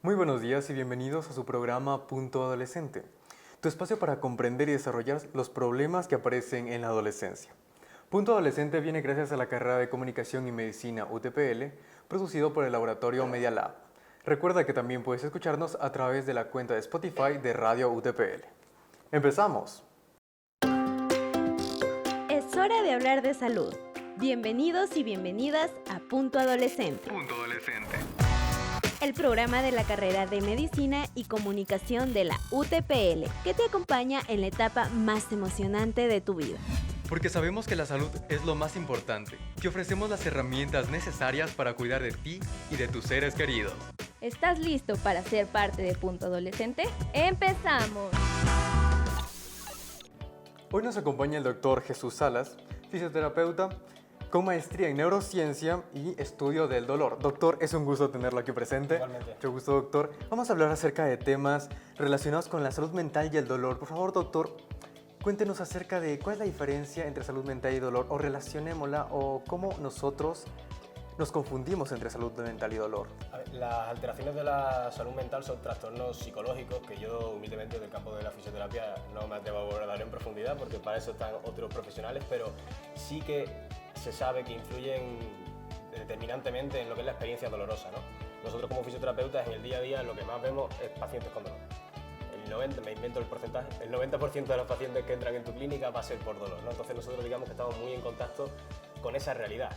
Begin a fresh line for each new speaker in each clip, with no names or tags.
Muy buenos días y bienvenidos a su programa Punto Adolescente, tu espacio para comprender y desarrollar los problemas que aparecen en la adolescencia. Punto Adolescente viene gracias a la carrera de Comunicación y Medicina UTPL, producido por el laboratorio Media Lab. Recuerda que también puedes escucharnos a través de la cuenta de Spotify de Radio UTPL. ¡Empezamos!
Es hora de hablar de salud. Bienvenidos y bienvenidas a Punto Adolescente.
Punto Adolescente.
El programa de la carrera de Medicina y Comunicación de la UTPL, que te acompaña en la etapa más emocionante de tu vida.
Porque sabemos que la salud es lo más importante, que ofrecemos las herramientas necesarias para cuidar de ti y de tus seres queridos.
¿Estás listo para ser parte de Punto Adolescente? ¡Empezamos!
Hoy nos acompaña el doctor Jesús Salas, fisioterapeuta con maestría en neurociencia y estudio del dolor. Doctor, es un gusto tenerlo aquí presente.
Igualmente.
Mucho gusto, doctor. Vamos a hablar acerca de temas relacionados con la salud mental y el dolor. Por favor, doctor, cuéntenos acerca de cuál es la diferencia entre salud mental y dolor, o relacionémosla, o cómo nosotros nos confundimos entre salud mental y dolor.
A ver, las alteraciones de la salud mental son trastornos psicológicos que yo humildemente del campo de la fisioterapia no me atrevo a abordar en profundidad porque para eso están otros profesionales, pero sí que se sabe que influyen determinantemente en lo que es la experiencia dolorosa, ¿no? Nosotros como fisioterapeutas en el día a día lo que más vemos es pacientes con dolor. Me invento el porcentaje, el 90% de los pacientes que entran en tu clínica va a ser por dolor, ¿no? Entonces nosotros digamos que estamos muy en contacto con esa realidad.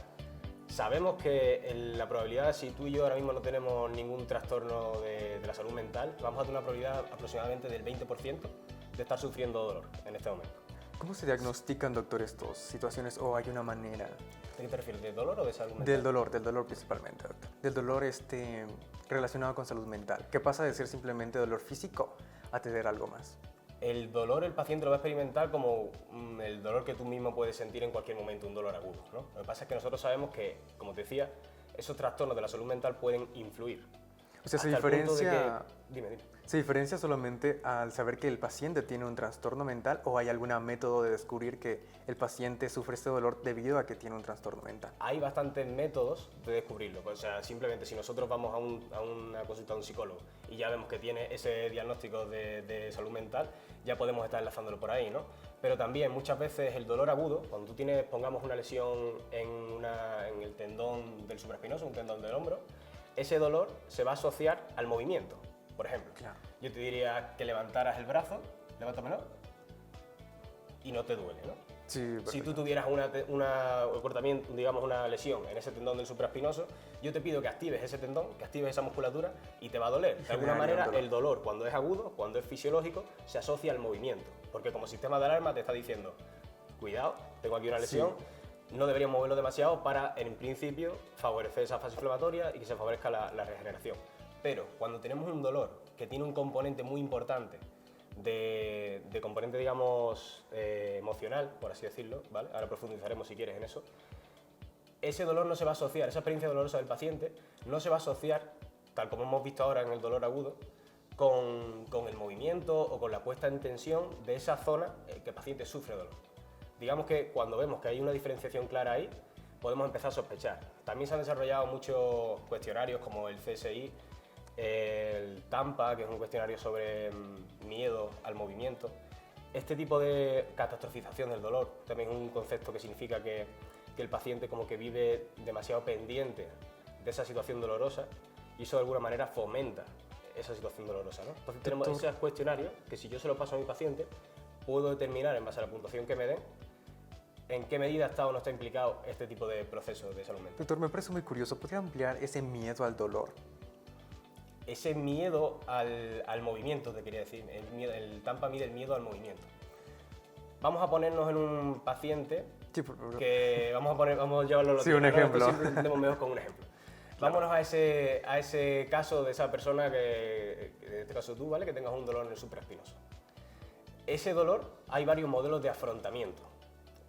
Sabemos que la probabilidad, si tú y yo ahora mismo no tenemos ningún trastorno de la salud mental, vamos a tener una probabilidad aproximadamente del 20% de estar sufriendo dolor en este momento.
¿Cómo se diagnostican, doctor, estas situaciones, o hay una manera?
¿De qué te refieres? ¿De dolor o de salud mental?
Del dolor principalmente, doctor. Del dolor relacionado con salud mental. ¿Qué pasa de ser simplemente dolor físico a tener algo más?
El dolor el paciente lo va a experimentar como el dolor que tú mismo puedes sentir en cualquier momento, un dolor agudo, ¿no? Lo que pasa es que nosotros sabemos que, como te decía, esos trastornos de la salud mental pueden influir.
O sea, ¿se diferencia solamente al saber que el paciente tiene un trastorno mental, o hay algún método de descubrir que el paciente sufre este dolor debido a que tiene un trastorno mental?
Hay bastantes métodos de descubrirlo. O sea, simplemente si nosotros vamos a una consulta a un psicólogo y ya vemos que tiene ese diagnóstico de salud mental, ya podemos estar enlazándolo por ahí, ¿no? Pero también muchas veces el dolor agudo, cuando tú tienes, pongamos una lesión en el tendón del supraespinoso, un tendón del hombro, ese dolor se va a asociar al movimiento. Por ejemplo,
Claro.
yo te diría que levantaras el brazo, levántamelo, y no te duele, ¿no?
Sí,
Si
perfecto.
tú tuvieras un cortamiento, digamos una lesión en ese tendón del supraespinoso, yo te pido que actives ese tendón, que actives esa musculatura y te va a doler. De alguna
Generaría un
manera,
dolor.
el dolor, cuando es agudo, cuando es fisiológico, se asocia al movimiento. Porque como sistema de alarma te está diciendo, cuidado, tengo aquí una lesión, no deberíamos moverlo demasiado para, en principio, favorecer esa fase inflamatoria y que se favorezca la regeneración. Pero cuando tenemos un dolor que tiene un componente muy importante de componente, digamos, emocional, por así decirlo, ¿vale? Ahora profundizaremos si quieres en eso. Ese dolor no se va a asociar, esa experiencia dolorosa del paciente no se va a asociar, tal como hemos visto ahora en el dolor agudo, con el movimiento o con la puesta en tensión de esa zona que el paciente sufre dolor. Digamos que cuando vemos que hay una diferenciación clara ahí, podemos empezar a sospechar. También se han desarrollado muchos cuestionarios como el CSI, el TAMPA, que es un cuestionario sobre miedo al movimiento. Este tipo de catastrofización del dolor también es un concepto que significa que el paciente como que vive demasiado pendiente de esa situación dolorosa y eso de alguna manera fomenta esa situación dolorosa, ¿no? Entonces tenemos esos cuestionarios que si yo se los paso a mi paciente, puedo determinar en base a la puntuación que me den en qué medida está o no está implicado este tipo de procesos de salud mental.
Doctor, me parece muy curioso. ¿Podría ampliar ese miedo al dolor?
Ese miedo al movimiento, te quería decir, el TAMPA mide el miedo al movimiento. Vamos a ponernos en un paciente que vamos a llevarlo a lo
Sí, un ejemplo.
Siempre entendemos mejor con un ejemplo.
Claro.
Vámonos a ese caso de esa persona que en este caso tú, ¿vale? Que tengas un dolor en el supraespinoso. Ese dolor, hay varios modelos de afrontamiento.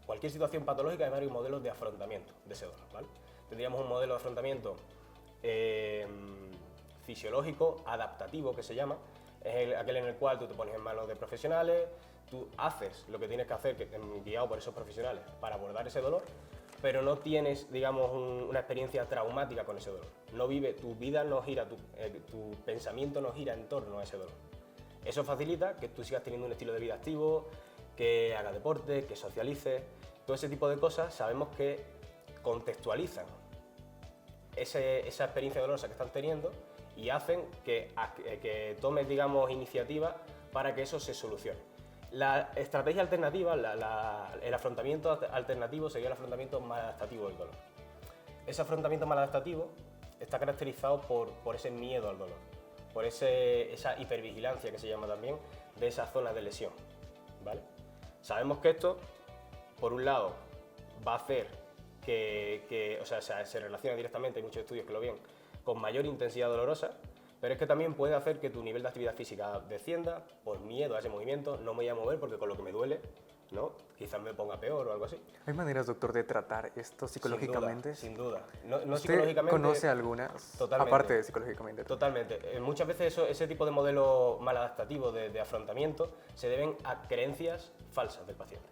Cualquier situación patológica hay varios modelos de afrontamiento de ese dolor, ¿vale? Tendríamos un modelo de afrontamiento fisiológico, adaptativo, que se llama, es aquel en el cual tú te pones en manos de profesionales, tú haces lo que tienes que hacer, guiado por esos profesionales, para abordar ese dolor, pero no tienes, digamos, una experiencia traumática con ese dolor. No vive, tu vida no gira, tu pensamiento no gira en torno a ese dolor. Eso facilita que tú sigas teniendo un estilo de vida activo, que hagas deporte, que socialices. Todo ese tipo de cosas sabemos que contextualizan esa experiencia dolorosa que están teniendo y hacen que tomes, digamos, iniciativa para que eso se solucione. La estrategia alternativa, el afrontamiento alternativo sería el afrontamiento maladaptativo del dolor. Ese afrontamiento maladaptativo está caracterizado por ese miedo al dolor, por esa hipervigilancia que se llama también de esa zona de lesión, ¿vale? Sabemos que esto, por un lado, va a hacer o sea, se relaciona directamente, hay muchos estudios que lo ven, con mayor intensidad dolorosa, pero es que también puede hacer que tu nivel de actividad física descienda por miedo a ese movimiento. No me voy a mover porque con lo que me duele, ¿no? Quizás me ponga peor o algo así.
¿Hay maneras, doctor, de tratar esto psicológicamente?
Sin duda. No
¿Usted
psicológicamente,
conoce algunas?
Totalmente.
Aparte de psicológicamente.
Totalmente. Muchas veces ese tipo de modelo maladaptativo de afrontamiento se deben a creencias falsas del paciente.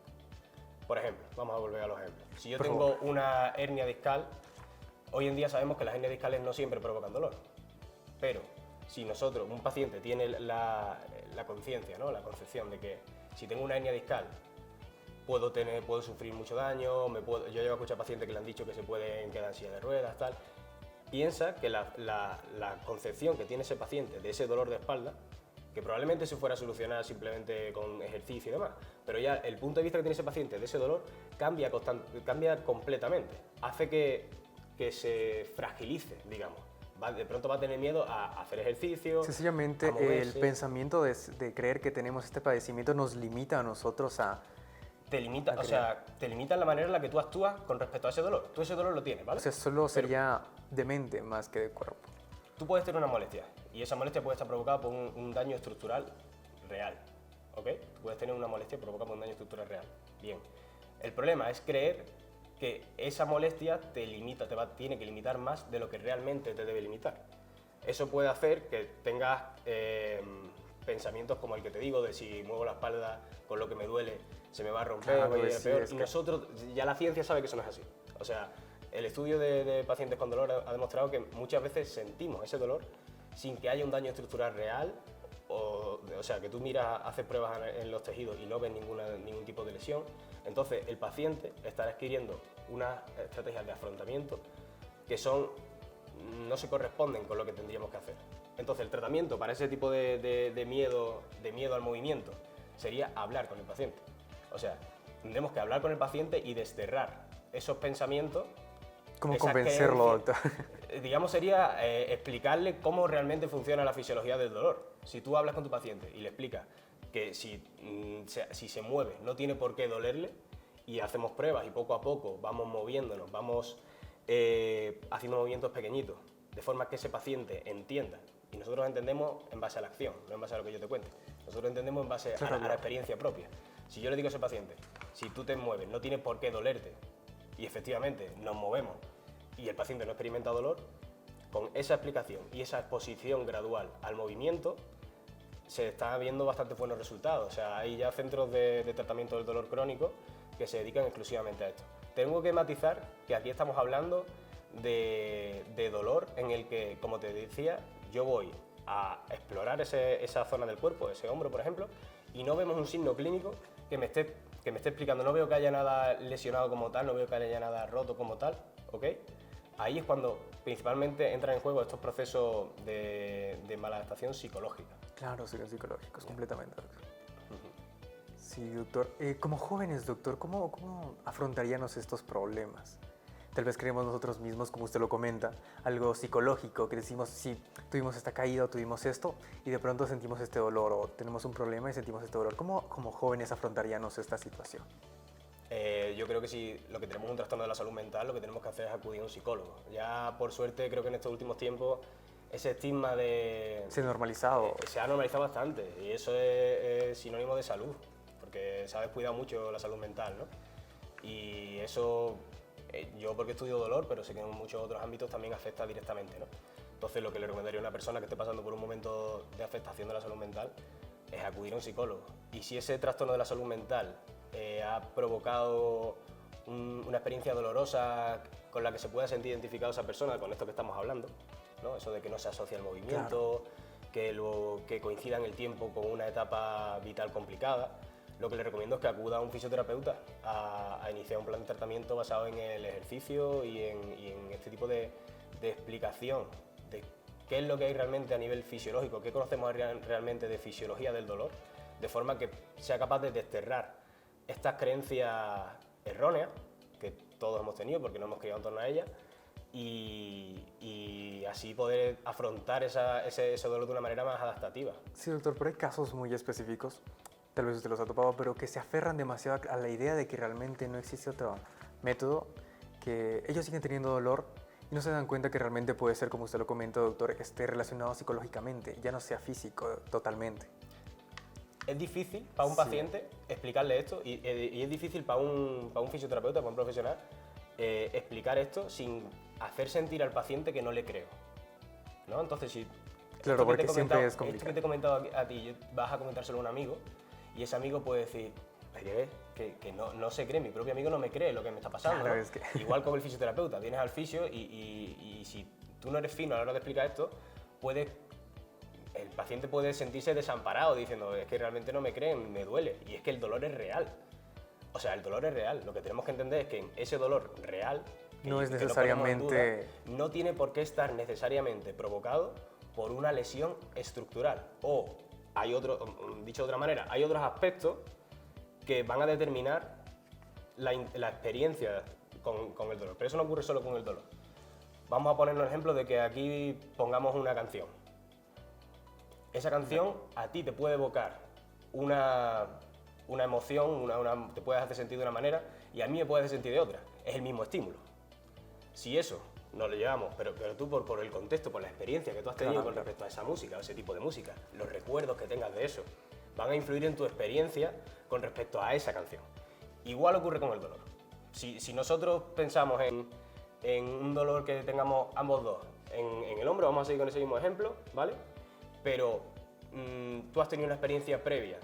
Por ejemplo, vamos a volver a los ejemplos. Si yo tengo una hernia discal, hoy en día sabemos que las hernias discales no siempre provocan dolor. Pero si un paciente tiene la conciencia, ¿no? La concepción de que si tengo una hernia discal puedo sufrir mucho daño, yo llevo a escuchar pacientes que le han dicho que se pueden quedar en silla de ruedas, tal. Piensa que la concepción que tiene ese paciente de ese dolor de espalda, que probablemente se fuera a solucionar simplemente con ejercicio y demás, pero ya el punto de vista que tiene ese paciente de ese dolor cambia completamente, hace que se fragilice, digamos. De pronto va a tener miedo a hacer ejercicio.
Sencillamente el pensamiento de creer que tenemos este padecimiento nos limita a nosotros a...
Te limita en la manera en la que tú actúas con respecto a ese dolor. Tú ese dolor lo tienes, ¿vale?
O sea, solo sería de mente más que de cuerpo.
Tú puedes tener una molestia y esa molestia puede estar provocada por un daño estructural real, ¿ok? Tú puedes tener una molestia provocada por un daño estructural real. Bien. El problema es creer que esa molestia tiene que limitar más de lo que realmente te debe limitar. Eso puede hacer que tengas pensamientos como el que te digo, de si muevo la espalda con lo que me duele, se me va a romper,
Claro,
voy a ir
sí,
peor.
es
Y
que...
nosotros, ya la ciencia sabe que eso no es así. O sea, el estudio de pacientes con dolor ha demostrado que muchas veces sentimos ese dolor sin que haya un daño estructural real, o sea, que tú miras, haces pruebas en los tejidos y no ves ningún tipo de lesión. Entonces, el paciente está adquiriendo unas estrategias de afrontamiento que no se corresponden con lo que tendríamos que hacer. Entonces, el tratamiento para ese tipo de miedo al movimiento sería hablar con el paciente. O sea, tendremos que hablar con el paciente y desterrar esos pensamientos.
¿Cómo convencerlo, doctor?
Digamos, sería explicarle cómo realmente funciona la fisiología del dolor. Si tú hablas con tu paciente y le explicas que si se mueve no tiene por qué dolerle, y hacemos pruebas y poco a poco vamos moviéndonos, vamos haciendo movimientos pequeñitos, de forma que ese paciente entienda. Y nosotros entendemos en base a la acción, no en base a lo que yo te cuente. Nosotros entendemos en base a la experiencia propia. Si yo le digo a ese paciente, si tú te mueves, no tiene por qué dolerte, y efectivamente nos movemos, y el paciente no experimenta dolor, con esa explicación y esa exposición gradual al movimiento, se están viendo bastante buenos resultados. O sea, hay ya centros de tratamiento del dolor crónico que se dedican exclusivamente a esto. Tengo que matizar que aquí estamos hablando de dolor en el que, como te decía, yo voy a explorar esa zona del cuerpo, ese hombro, por ejemplo, y no vemos un signo clínico que me esté explicando. No veo que haya nada lesionado como tal, no veo que haya nada roto como tal, ¿ok? Ahí es cuando principalmente entran en juego estos procesos de maladaptación psicológica.
Claro, serían psicológicos, completamente, doctor. Sí, doctor. Como jóvenes, doctor, ¿cómo afrontaríamos estos problemas? Tal vez creemos nosotros mismos, como usted lo comenta, algo psicológico, que decimos, sí, tuvimos esta caída o tuvimos esto, y de pronto sentimos este dolor, o tenemos un problema y sentimos este dolor. ¿Cómo como jóvenes afrontaríamos esta situación?
Yo creo que si lo que tenemos un trastorno de la salud mental, lo que tenemos que hacer es acudir a un psicólogo. Ya, por suerte, creo que en estos últimos tiempos ese estigma
Se ha normalizado.
Se ha normalizado bastante, y eso es sinónimo de salud, porque se ha descuidado mucho la salud mental, ¿no? Y eso, yo porque estudio dolor, pero sé que en muchos otros ámbitos también afecta directamente, ¿no? Entonces, lo que le recomendaría a una persona que esté pasando por un momento de afectación de la salud mental es acudir a un psicólogo. Y si ese trastorno de la salud mental ha provocado una experiencia dolorosa con la que se pueda sentir identificado esa persona con esto que estamos hablando, ¿no? Eso de que no se asocia al movimiento, que coincida en el tiempo con una etapa vital complicada. Lo que le recomiendo es que acuda a un fisioterapeuta a iniciar un plan de tratamiento basado en el ejercicio y en este tipo de explicación de qué es lo que hay realmente a nivel fisiológico, qué conocemos realmente de fisiología del dolor, de forma que sea capaz de desterrar estas creencias erróneas que todos hemos tenido porque no hemos criado en torno a ellas y así poder afrontar ese dolor de una manera más adaptativa.
Sí, doctor, pero hay casos muy específicos, tal vez usted los ha topado, pero que se aferran demasiado a la idea de que realmente no existe otro método, que ellos siguen teniendo dolor y no se dan cuenta que realmente puede ser, como usted lo comenta, doctor, esté relacionado psicológicamente, ya no sea físico totalmente.
Es difícil para un paciente explicarle esto y es difícil para un fisioterapeuta, para un profesional, explicar esto sin hacer sentir al paciente que no le creo, ¿no? Entonces, si
claro, porque siempre es complicado.
Esto que te he comentado a ti, vas a comentárselo a un amigo y ese amigo puede decir, oye, que no se cree, mi propio amigo no me cree lo que me está pasando,
claro,
¿no?
es que...
Igual con el fisioterapeuta, vienes al fisio y si tú no eres fino a la hora de explicar esto, el paciente puede sentirse desamparado diciendo, es que realmente no me creen, me duele, y es que el dolor es real. O sea, el dolor es real. Lo que tenemos que entender es que ese dolor real
no es necesariamente...
no tiene por qué estar necesariamente provocado por una lesión estructural. O, dicho de otra manera, hay otros aspectos que van a determinar la experiencia con el dolor. Pero eso no ocurre solo con el dolor. Vamos a poner un ejemplo de que aquí pongamos una canción. Esa canción a ti te puede evocar una emoción, te puede hacer sentir de una manera y a mí me puede hacer sentir de otra. Es el mismo estímulo. Si eso nos lo llevamos, pero tú por el contexto, por la experiencia que tú has tenido con respecto a esa música o ese tipo de música, los recuerdos que tengas de eso, van a influir en tu experiencia con respecto a esa canción. Igual ocurre con el dolor. Si nosotros pensamos en un dolor que tengamos ambos dos en el hombro, vamos a seguir con ese mismo ejemplo, ¿vale? Pero tú has tenido una experiencia previa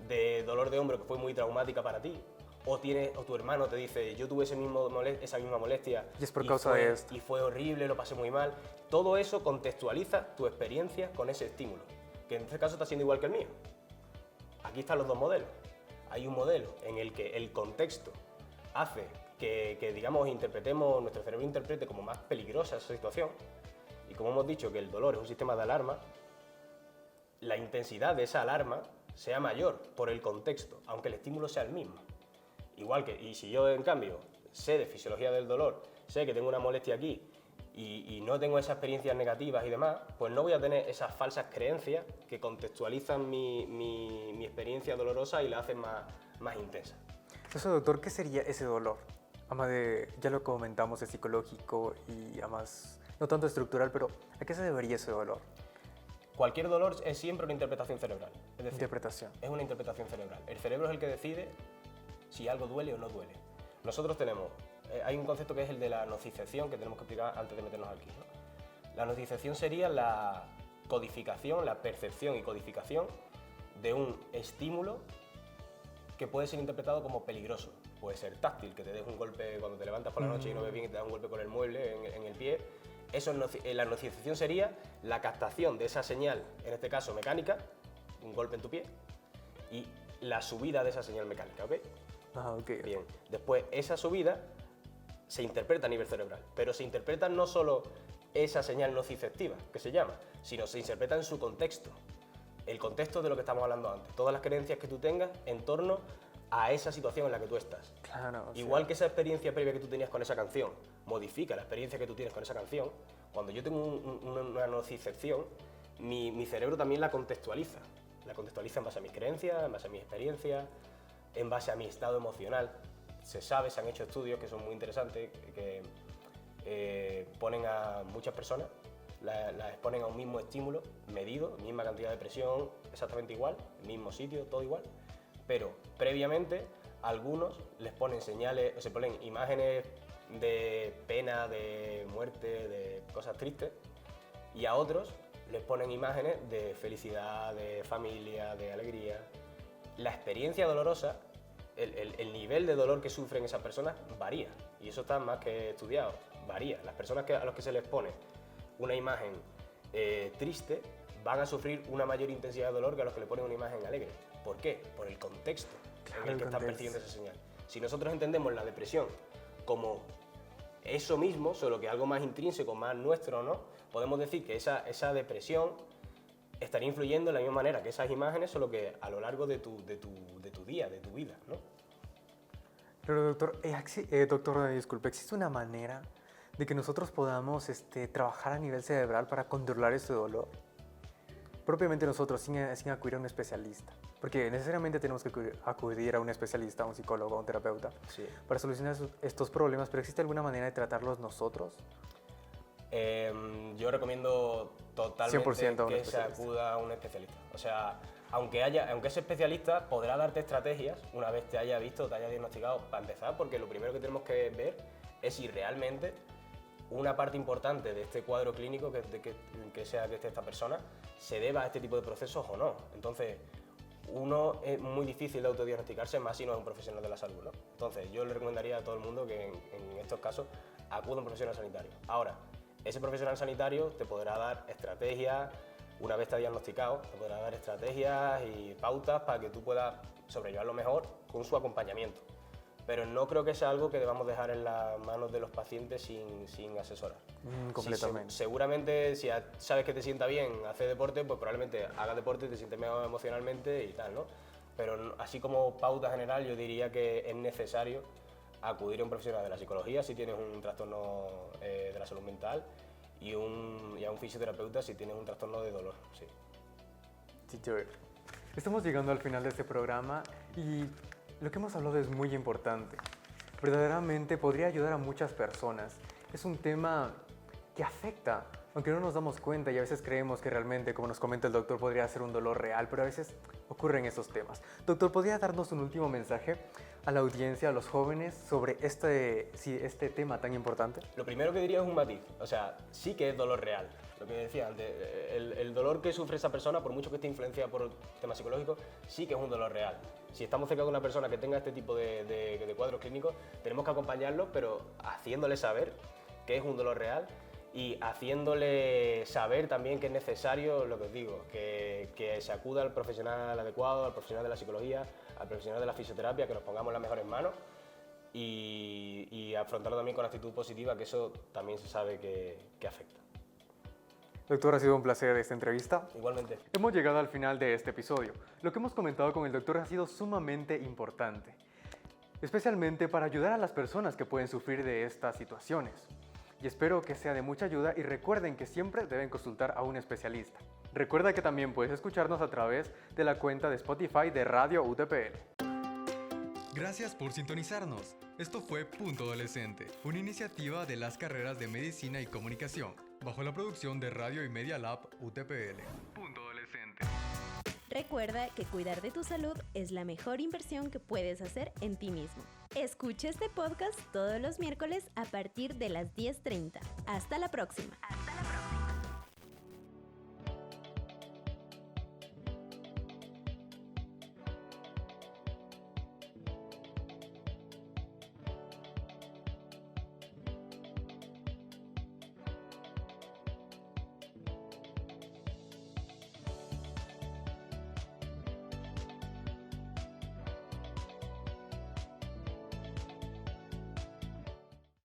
de dolor de hombro que fue muy traumática para ti, o tu hermano te dice, yo tuve esa misma molestia
y es por causa de esto.
Y fue horrible, lo pasé muy mal. Todo eso contextualiza tu experiencia con ese estímulo, que en este caso está siendo igual que el mío. Aquí están los dos modelos. Hay un modelo en el que el contexto hace que digamos, nuestro cerebro interprete como más peligrosa esa situación, y como hemos dicho que el dolor es un sistema de alarma, la intensidad de esa alarma sea mayor por el contexto, aunque el estímulo sea el mismo. Y si yo, en cambio, sé de fisiología del dolor, sé que tengo una molestia aquí y no tengo esas experiencias negativas y demás, pues no voy a tener esas falsas creencias que contextualizan mi experiencia dolorosa y la hacen más intensa.
Entonces, doctor, ¿qué sería ese dolor? Además ya lo comentamos, es psicológico y además no tanto estructural, pero ¿a qué se debería ese dolor?
Cualquier dolor es siempre una interpretación cerebral. Es decir, es una interpretación cerebral. El cerebro es el que decide si algo duele o no duele. Nosotros hay un concepto que es el de la nocicepción, que tenemos que explicar antes de meternos aquí, ¿no? La nocicepción sería la codificación, la percepción y codificación de un estímulo que puede ser interpretado como peligroso. Puede ser táctil, que te des un golpe cuando te levantas por la noche y no ves bien y te das un golpe con el mueble en el pie. La nocicepción sería la captación de esa señal, en este caso mecánica, un golpe en tu pie, y la subida de esa señal mecánica, ¿ok?
Ok.
Bien, después esa subida se interpreta a nivel cerebral, pero se interpreta no solo esa señal nociceptiva, que se llama, sino se interpreta en su contexto, el contexto de lo que estamos hablando antes, todas las creencias que tú tengas en torno a esa situación en la que tú estás.
Claro,
Igual que esa experiencia previa que tú tenías con esa canción modifica la experiencia que tú tienes con esa canción, cuando yo tengo una nocicepción, mi cerebro también la contextualiza en base a mis creencias, en base a mis experiencias, en base a mi estado emocional. Se han hecho estudios que son muy interesantes, que ponen a muchas personas, las exponen a un mismo estímulo medido, misma cantidad de presión, exactamente igual, mismo sitio, todo igual, pero previamente a algunos les ponen se ponen imágenes de pena, de muerte, de cosas tristes, y a otros les ponen imágenes de felicidad, de familia, de alegría. La experiencia dolorosa el nivel de dolor que sufren esas personas varía, y eso está más que estudiado, varía. Las personas a las que se les pone una imagen triste van a sufrir una mayor intensidad de dolor que a los que le ponen una imagen alegre. ¿Por qué? Por el contexto en el que están percibiendo esa señal. Si nosotros entendemos la depresión como eso mismo, solo que algo más intrínseco, más nuestro, ¿no? Podemos decir que esa depresión estaría influyendo de la misma manera que esas imágenes, solo que a lo largo de tu día, de tu vida, ¿no?
Pero doctor, disculpe, ¿existe una manera de que nosotros podamos trabajar a nivel cerebral para controlar este dolor? Propiamente nosotros, sin acudir a un especialista. Porque necesariamente tenemos que acudir a un especialista, a un psicólogo, a un terapeuta,
Sí.
para solucionar estos problemas, pero ¿existe alguna manera de tratarlos nosotros?
Yo recomiendo totalmente
100% a un
que se
especialista.
acuda a un especialista. O sea, aunque ese especialista podrá darte estrategias una vez te haya visto, te haya diagnosticado, para empezar, porque lo primero que tenemos que ver es si realmente una parte importante de este cuadro clínico que sea que esté esta persona se deba a este tipo de procesos o no. Entonces, uno es muy difícil de autodiagnosticarse, más si no es un profesional de la salud, ¿no? Entonces, yo le recomendaría a todo el mundo que en estos casos acuda a un profesional sanitario. Ahora, ese profesional sanitario te podrá dar estrategias, una vez te ha diagnosticado, te podrá dar estrategias y pautas para que tú puedas sobrellevarlo mejor con su acompañamiento. Pero no creo que sea algo que debamos dejar en las manos de los pacientes sin asesorar.
Completamente.
Seguramente, si sabes que te sienta bien hacer deporte, pues probablemente hagas deporte y te sientes mejor emocionalmente y tal, ¿no? Pero así como pauta general, yo diría que es necesario acudir a un profesional de la psicología si tienes un trastorno de la salud mental y a un fisioterapeuta si tienes un trastorno de dolor, sí.
Estamos llegando al final de este programa y lo que hemos hablado es muy importante. Verdaderamente podría ayudar a muchas personas. Es un tema que afecta, aunque no nos damos cuenta y a veces creemos que realmente, como nos comenta el doctor, podría ser un dolor real, pero a veces ocurren esos temas. Doctor, ¿podría darnos un último mensaje a la audiencia, a los jóvenes, sobre este tema tan importante?
Lo primero que diría es un matiz, o sea, sí que es dolor real. Lo que decía antes, el dolor que sufre esa persona, por mucho que esté influenciada por temas psicológicos, sí que es un dolor real. Si estamos cerca de una persona que tenga este tipo de cuadros clínicos, tenemos que acompañarlo, pero haciéndole saber que es un dolor real y haciéndole saber también que es necesario, lo que os digo, que se acuda al profesional adecuado, al profesional de la psicología, al profesional de la fisioterapia, que nos pongamos las mejores manos y afrontarlo también con actitud positiva, que eso también se sabe que afecta.
Doctor, ha sido un placer esta entrevista.
Igualmente.
Hemos llegado al final de este episodio. Lo que hemos comentado con el doctor ha sido sumamente importante, especialmente para ayudar a las personas que pueden sufrir de estas situaciones. Y espero que sea de mucha ayuda y recuerden que siempre deben consultar a un especialista. Recuerda que también puedes escucharnos a través de la cuenta de Spotify de Radio UTPL.
Gracias por sintonizarnos. Esto fue Punto Adolescente, una iniciativa de las carreras de Medicina y Comunicación, bajo la producción de Radio y Media Lab UTPL. Punto Adolescente.
Recuerda que cuidar de tu salud es la mejor inversión que puedes hacer en ti mismo. Escucha este podcast todos los miércoles a partir de las 10:30. Hasta la próxima.